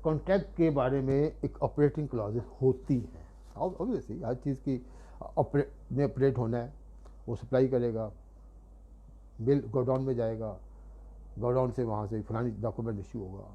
Contract के बारे में एक ऑपरेटिंग क्लॉजेस होती हैं। ऑब्वियसली हर चीज़ की ऑपरेट होना है, वो सप्लाई करेगा, बिल गोडाउन में जाएगा, गोडाउन से वहाँ से फलानी डॉक्यूमेंट इशू होगा,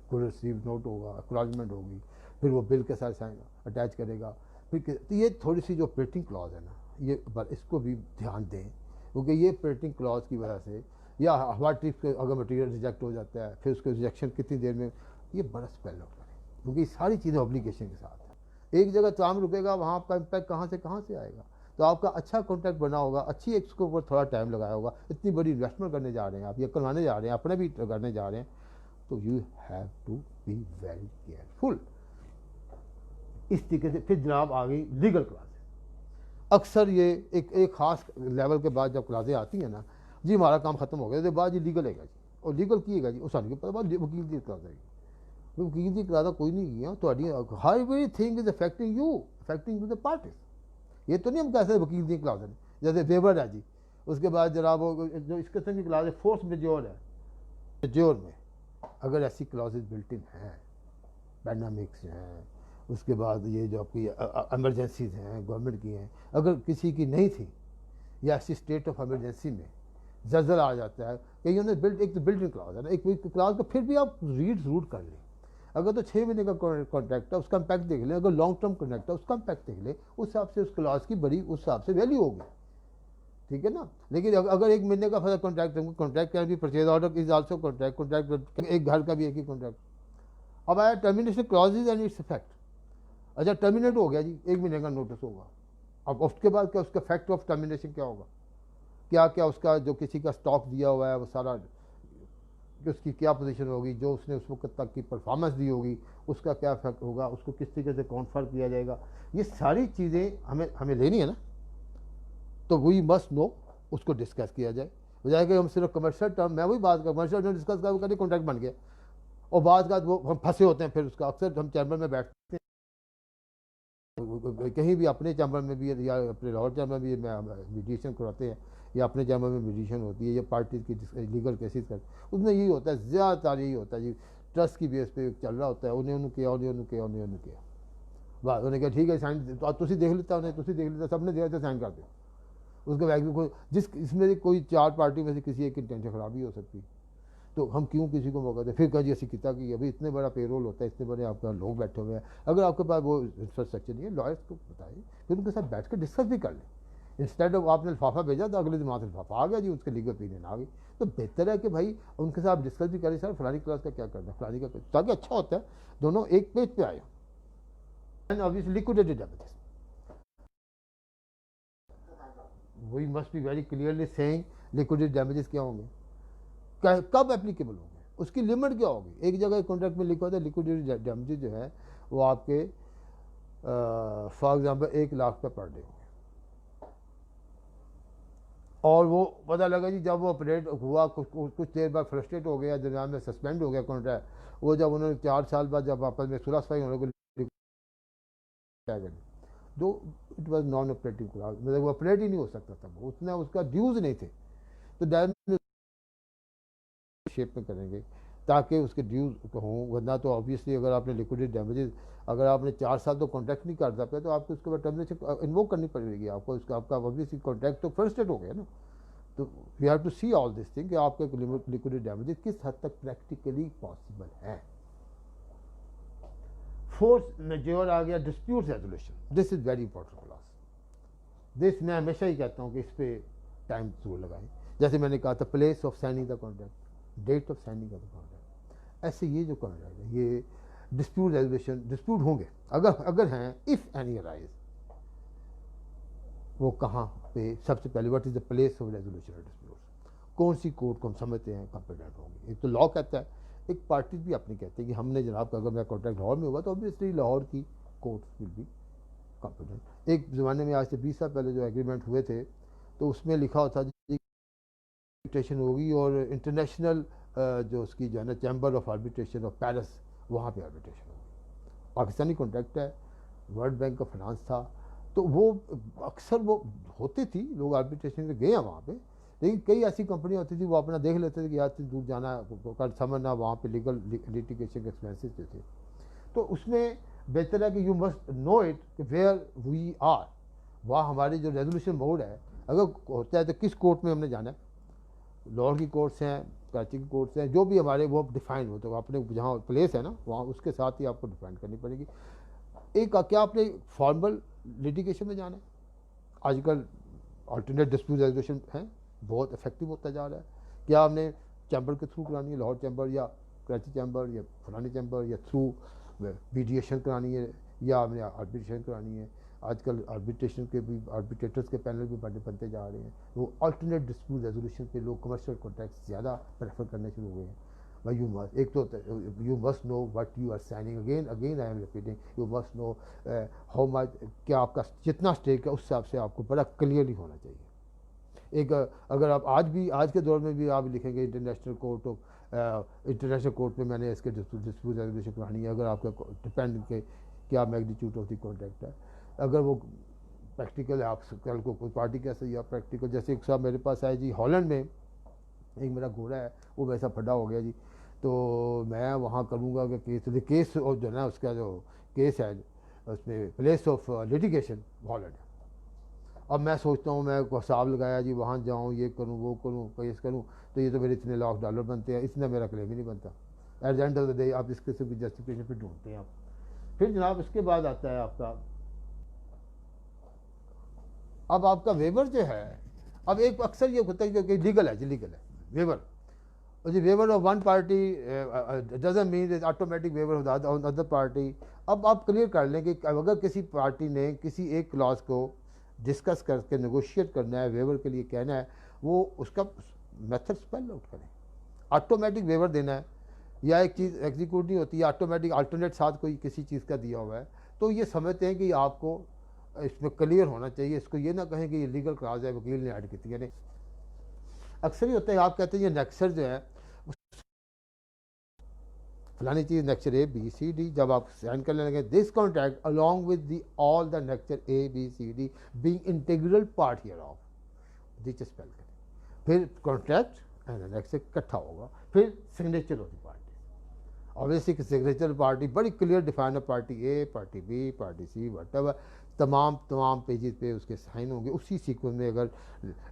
कोई रिसीव नोट होगा, एक्नॉलेजमेंट होगी, फिर वो बिल के साथ साइन अटैच करेगा। फिर तो ये थोड़ी सी जो ऑपरेटिंग क्लॉज है ना, ये पर इसको भी ध्यान दें, क्योंकि ये ऑपरेटिंग क्लॉज की वजह से या हवा ट्रिप के अगर मटेरियल रिजेक्ट हो जाता है, फिर उसके रिजेक्शन कितनी देर में, ये बड़ा स्पेल आउट है, क्योंकि सारी चीज़ें ऑब्लिगेशन के साथ है। एक जगह काम रुकेगा, वहाँ आपका इम्पैक्ट कहाँ से आएगा। तो आपका अच्छा कॉन्ट्रैक्ट बना होगा, अच्छी इसके ऊपर थोड़ा टाइम लगाया होगा, इतनी बड़ी इन्वेस्टमेंट करने जा रहे हैं आप, ये करवाने जा रहे हैं, अपने भी करने जा रहे हैं, तो you have to be very careful. इस तरीके से फिर जनाब आ गई लीगल क्लासेस। अक्सर ये एक ख़ास लेवल के बाद जब क्लासें आती हैं ना, जी हमारा काम ख़त्म हो गया, तो बाद जी लीगल है जी, और लीगल कीएगा जी, उस के पता बाद वकील की क्लास आएगी। वकील की क्लास कोई नहीं किया तो हर everything is affecting you, affecting the parties. ये तो नहीं हम कह सकते वकील की क्लास है, जैसे वेबर है जी, उसके बाद जनाब जो इस किस्म की क्लास है फोर्स मेजोर है, मेजोर में अगर ऐसी क्लासेज बिल्ट इन हैं, पैंडमिक्स हैं, उसके बाद ये जो आपकी एमरजेंसीज हैं गवर्नमेंट की हैं, अगर किसी की नहीं थी या ऐसी स्टेट ऑफ इमरजेंसी में जल्जल आ जाता है, कहीं ने बिल्ट, एक तो बिल्ट इन क्लास है ना, एक क्लास का फिर भी आप रीड ज़रूर कर लें। अगर तो 6 महीने का कॉन्ट्रैक्ट है उसका इम्पैक्ट देख लें, अगर लॉन्ग टर्म कॉन्ट्रैक्ट है उसका इम्पैक्ट देख लें, उस हिसाब से उस क्लास की बड़ी उस हिसाब से वैल्यू होगी, ठीक है ना। लेकिन अगर 1 महीने का फर्क कॉन्ट्रैक्ट है, contract can be purchase order is also contract एक घर का भी एक ही कॉन्ट्रैक्ट। अब आया termination clauses and its effect. अच्छा टर्मिनेट हो गया जी, 1 महीने का नोटिस होगा, अब उसके बाद क्या उसका फैक्ट ऑफ टर्मिनेशन क्या होगा, क्या क्या उसका जो किसी का स्टॉक दिया हुआ है वो सारा, कि उसकी क्या पोजीशन होगी, जो उसने उस वक्त तक की परफॉर्मेंस दी होगी उसका क्या इफेक्ट होगा, उसको किस तरीके से कॉन्फर किया जाएगा, ये सारी चीज़ें हमें लेनी है ना। तो वी मस्ट नो, उसको डिस्कस किया जाए, बजाय कि हम सिर्फ कमर्शियल टर्म, मैं वही बात कमर्शियल टर्म डिस्कस कर कॉन्ट्रैक्ट बन गया, और बाद वो हम फंसे होते हैं। फिर उसका अक्सर हम चैम्बर में बैठते हैं, कहीं भी अपने चैम्बर में भी या अपने लाहौर चैम्बर में भी मीडिएशन करवाते हैं, या अपने चैम्बर में मीडिएशन होती है, या पार्टी की लीगल केसेस कर, उसमें यही होता है, ज़्यादातर यही होता है जी, ट्रस्ट की बेस पे चल रहा होता है, उन्हें किया बात, उन्होंने कहा ठीक है साइन तो तुम देख लेता, उन्हें तुम देख लेता, सबने देखा साइन कर दो, उसके बाद कोई जिस इसमें कोई 4 पार्टी में से किसी एक की इंटेंशन खराबी हो सकती है, तो हम क्यों किसी को मौका दें। फिर कहा जी ऐसी किता की अभी इतने बड़ा पेरोल होता है, इतने बड़े आपका लोग बैठे हुए हैं, अगर आपके पास वो इंफ्रास्ट्रक्चर नहीं है, लॉयर्स को बताइए, फिर उनके साथ बैठ कर डिस्कस भी कर लें। इंस्टेड ऑफ आपने लिफाफा भेजा तो अगले दिन वहाँ से लिफाफा आ गया जी, उसके लीगल ओपिनियन आ गई, तो बेहतर है कि भाई उनके साथ डिस्कस भी करें, सर फलानी क्लास का क्या करना है, फलानी का, ताकि अच्छा होता है दोनों एक पेज पे आए। And obviously liquidated damages, we must be very clearly saying liquidated damages क्या होंगे, कब एप्लीकेबल होंगे, उसकी लिमिट क्या होगी। एक जगह कॉन्ट्रैक्ट में लिखा होता है लिक्विडेटेड डैमेजेस जो है वो आपके फॉर एग्जांपल 1 लाख पे पर डे होंगे, और वो पता लगा जी जब वो ऑपरेट हुआ कुछ देर बाद फ्रस्ट्रेट हो गया, दरमियान में सस्पेंड हो गया कॉन्ट्रैक्ट, वो जब उन्होंने 4 साल बाद जब आपस में सुलह सफाई होने को जो it was non operating class, मतलब वो ऑपरेट ही नहीं हो सकता था, उसने उसका ड्यूज नहीं थे, तो डैमेज शेप में करेंगे ताकि उसके ड्यूज हों, वरना तो ऑब्वियसली अगर आपने लिक्विडेटेड डैमेजेस, अगर आपने 4 साल तो कॉन्ट्रैक्ट नहीं कर सकते, तो आपको उसके बाद टर्मिनेशन इन्वोक करनी पड़ेगी आपको, उसका आपका ऑब्वियसली कॉन्ट्रैक्ट तो फ्रस्ट्रेट हो गया ना। तो we have to see all this thing कि आपके लिक्विडेटेड डैमेजेस किस हद तक प्रैक्टिकली पॉसिबल है। फोर्स मेजोर आ गया dispute resolution, this is very important clause, this मैं हमेशा ही कहता हूँ कि इस पर टाइम जरूर लगाएं। जैसे मैंने कहा था place of signing the contract, date of signing of the contract, ऐसे ये जो कॉन्ट्रैक्ट है ये डिस्प्यूट रेजोल्यूशन, डिस्प्यूट होंगे अगर हैं, इफ़ एनी अराइज, वो कहाँ पे सबसे पहले what is the place of resolution of dispute, कौन सी कोर्ट को हम समझते हैं कॉम्पिटेंट होंगी। एक तो लॉ कहता है, एक पार्टी भी अपनी कहते हैं कि हमने जनाब का अगर मेरा कॉन्ट्रैक्ट लाहौर में हुआ तो ऑब्वियसली लाहौर की कोर्ट विल बी कॉम्पिटेंट। एक ज़माने में आज से 20 साल पहले जो एग्रीमेंट हुए थे तो उसमें लिखा होता जी आर्बिट्रेशन होगी, और इंटरनेशनल जो उसकी जो है ना chamber of arbitration of Paris, वहाँ पे आर्बिट्रेशन होगी। पाकिस्तानी कॉन्ट्रैक्ट है, वर्ल्ड बैंक का फाइनेंस था, तो वो अक्सर वो होती थी, लोग आर्बिट्रेशन में गए हैं वहाँ पे, लेकिन कई ऐसी कंपनियाँ होती थी वो अपना देख लेते थे कि यार दूर जाना कर समझना, वहाँ पे लीगल लिटिगेशन के एक्सपेंसेस थे। तो उसमें बेहतर है कि यू मस्ट नो इट कि वेयर वी आर, वहाँ हमारी जो रेजोल्यूशन मोड है अगर होता है तो किस कोर्ट में हमने जाना है, लाहौर की कोर्ट्स हैं, कराची की कोर्ट्स हैं, जो भी हमारे वो डिफाइन हो, तो अपने जहाँ प्लेस है ना वहाँ उसके साथ ही आपको डिफाइन करनी पड़ेगी। एक क्या आपने फॉर्मल लिटिगेशन में जाना है? आजकल अल्टरनेट डिस्प्यूट रेजोल्यूशन है, बहुत इफेक्टिव होता जा रहा है। क्या हमने चैम्बर के थ्रू करानी है, लाहौर चैम्बर या कराची चैम्बर या फलानी चैम्बर, या थ्रू मीडिएशन करानी है, या हमने आर्बिट्रेशन करानी है? आजकल आर्बिट्रेशन के भी आर्बिट्रेटर्स के पैनल भी बनते जा रहे हैं। वो अल्टरनेट डिस्प्यूट रेजोल्यूशन पे लोग कमर्शियल कॉन्ट्रैक्ट ज़्यादा प्रेफर करने शुरू हो गए हैं। भाई यू मस्ट, एक तो you must know what you are signing, again again I am repeating, you must know how much, क्या आपका जितना स्टेक है उस हिसाब से आपको बड़ा क्लियरली होना चाहिए। एक अगर आप आज के दौर में भी आप लिखेंगे international court of international court में मैंने इसके डिस्प्यूट रेजोल्यूशन करानी है, अगर आपका डिपेंड के क्या मैग्नीट्यूड ऑफ द कॉन्ट्रैक्ट है, अगर वो प्रैक्टिकल है, आप कल को कोई पार्टी कैसे या प्रैक्टिकल, जैसे एक साहब मेरे पास आए जी हॉलैंड में, एक मेरा घोड़ा है वो वैसा फटा हो गया जी, तो मैं वहाँ करूँगा कि केस और जो है ना उसका जो केस है उसमें प्लेस ऑफ लिटिगेशन हॉलैंड। अब मैं सोचता हूँ, मैं हिसाब लगाया जी वहाँ जाऊँ, ये करूँ वो करूँ केस करूँ, तो ये तो मेरे इतने $1,00,000 बनते हैं, इतना मेरा क्लेम ही नहीं बनता। At the end of the day आप इस किस्म की जस्टिफिकेशन फिर ढूंढते हैं आप। फिर जनाब इसके बाद आता है आपका, अब आपका वेवर जो है, अब एक अक्सर ये होता है कि लीगल है जी, लीगल है वेवर, और the waiver of one party doesn't mean automatic waiver of other party. अब आप क्लियर कर लें कि अगर किसी पार्टी ने किसी एक क्लॉज को डिस्कस करके नेगोशिएट करना है, वेवर के लिए कहना है, वो उसका मेथड स्पेल आउट करें। ऑटोमेटिक वेवर देना है या एक चीज़ एग्जीक्यूट नहीं होती है, ऑटोमेटिक अल्टरनेट साथ कोई किसी चीज़ का दिया हुआ है, तो ये समझते हैं कि आपको इसमें क्लियर होना चाहिए। इसको ये ना कहें कि ये लीगल क्लॉज है, वकील ने ऐड की थी। यानी अक्सर ही होता है आप कहते हैं ये नेक्सर जो है फलानी चीज़ नेक्चर ए बी सी डी, जब आप साइन करने लगे this contract along with the all the annexure A B C D being integral part hereof, this spell करें, फिर कॉन्ट्रैक्ट एंड नेक्चर इकट्ठा होगा, फिर signature of the party. Obviously signature party बड़ी क्लियर डिफाइन है, party A, party B, party C, what तमाम pages पे उसके साइन होंगे उसी सीक्वेंस में। अगर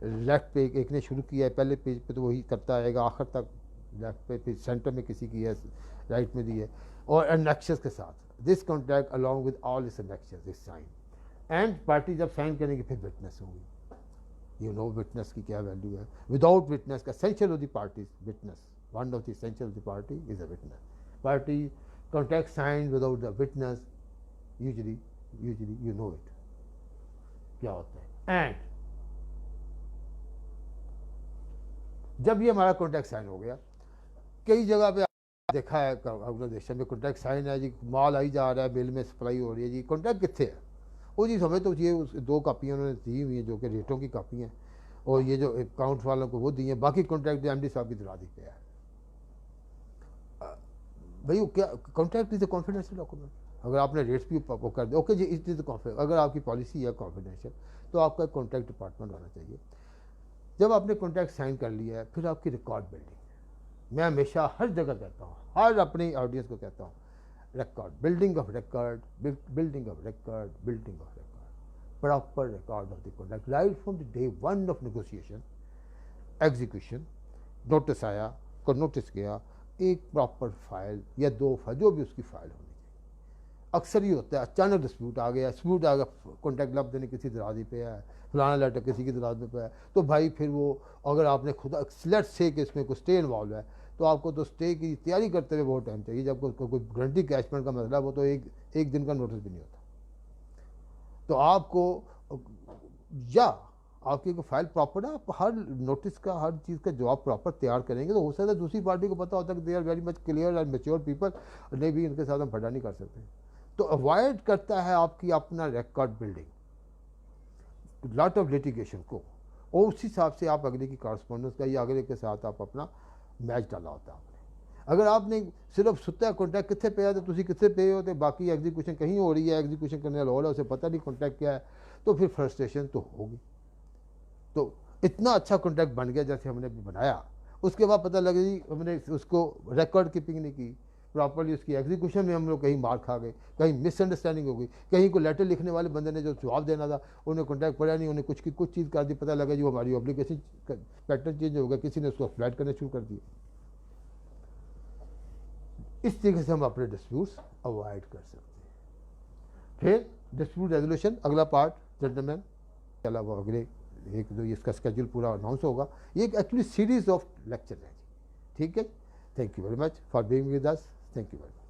लेफ्ट पे एक ने शुरू किया है पहले पेज पे तो वही करता आएगा आखिर तक, लेफ्ट पे फिर सेंटर में किसी की है, राइट में दी है, और एनेक्शंस के साथ this contract along with all this annexions this sign, and party जब साइन करेंगे फिर विटनेस होगी। यू नो विटनेस की क्या वैल्यू है, विदाउट विटनेस का essential of the party witness, one of the essential of the party is a witness. Party contract sign without the witness usually you know it क्या होता है। And जब ये हमारा कॉन्ट्रैक्ट साइन हो गया, कई जगह पे देखा है ऑर्गेनाइजेशन में कॉन्ट्रैक्ट साइन है जी, माल आई जा रहा है, बिल में सप्लाई हो रही है जी, कॉन्ट्रैक्ट कितने है? वो जी समझ तो ये उस 2 कापियाँ उन्होंने दी हुई हैं जो कि रेटों की कापी हैं, और ये जो अकाउंट वालों को वो दी हैं, बाकी कॉन्ट्रैक्ट MD साहब की दराजी पे है। भाई क्या contract is a confidential document, अगर आपने रेट्स भी वो कर दे ओके जी इट इज़ कॉन्फिडेंशियल, अगर आपकी पॉलिसी है कॉन्फिडेंशियल तो आपका कॉन्ट्रैक्ट डिपार्टमेंट होना चाहिए। जब आपने कॉन्ट्रैक्ट साइन कर लिया है, फिर आपकी रिकॉर्ड बिल्डिंग, मैं हमेशा हर जगह कहता हूँ, हर अपनी ऑडियंस को कहता हूँ, record building of record, building of record, building of record, proper record of the contract right from the day 1 of negotiation, execution, notice आया को नोटिस गया, एक प्रॉपर फाइल या 2 फाइल जो भी उसकी फाइल होनी चाहिए। अक्सर ही होता है अचानक डिस्प्यूट आ गया, कॉन्ट्रैक्ट लब देने किसी दराजी पे है, फलाना लेटर किसी की दराज पे है, तो भाई फिर वो अगर आपने खुद लेट से कि इसमें कोई स्टे इन्वॉल्व है, तो आपको तो स्टे की तैयारी करते हुए बहुत टाइम चाहिए। जब कोई गारंटी कैशमेंट का मसला वो तो एक दिन का नोटिस भी नहीं होता। तो आपको या आपकी कोई फाइल प्रॉपर है, आप हर नोटिस का हर चीज़ का जवाब प्रॉपर तैयार करेंगे, तो हो सकता है दूसरी पार्टी को पता होता है कि they are very much clear and mature people, नहीं भी इनके साथ हम फटा नहीं कर सकते। तो अवॉइड करता है आपकी अपना record building, lot of litigation को, और उसी हिसाब से आप अगले की कॉरस्पॉन्डेंस का या अगले के साथ आप अपना मैच डाला होता है आपने। अगर आपने सिर्फ सुत्ता कॉन्ट्रैक्ट कितने पे है तो तुम कितने पे हो, तो बाकी एग्जीक्यूशन कहीं हो रही है, एग्जीक्यूशन करने वाला हो रहा है, उसे पता नहीं कॉन्ट्रैक्ट क्या है, तो फिर फ्रस्ट्रेशन तो होगी। तो इतना अच्छा कॉन्ट्रैक्ट बन गया जैसे हमने भी बनाया। उसके बाद पता लगा जी हमने उसको रिकॉर्ड कीपिंग नहीं की प्रॉपरली, उसकी एग्जीक्यूशन में हम लोग कहीं मार खा गए, कहीं मिसअंडरस्टैंडिंग हो गई, कहीं को लेटर लिखने वाले बंदे ने जो जवाब देना था उन्हें कॉन्ट्रैक्ट पड़ा नहीं, उन्हें कुछ की कुछ चीज़ कर दी, पता लगा जी वो हमारी ऑब्लिगेशन पैटर्न चेंज हो गया, किसी ने उसको फ्लैट करना शुरू कर दिया। इस तरीके से हम अपने डिस्प्यूट्स अवॉइड कर सकते हैं। फिर डिस्प्यूट रेजोल्यूशन अगला पार्ट जेंटलमैन, चला वो अगले एक दो इसका स्केड्यूल पूरा अनाउंस होगा। ये एक एक्चुअली सीरीज ऑफ लेक्चर है जी, ठीक है। Thank you very much for being with us, thank you very much.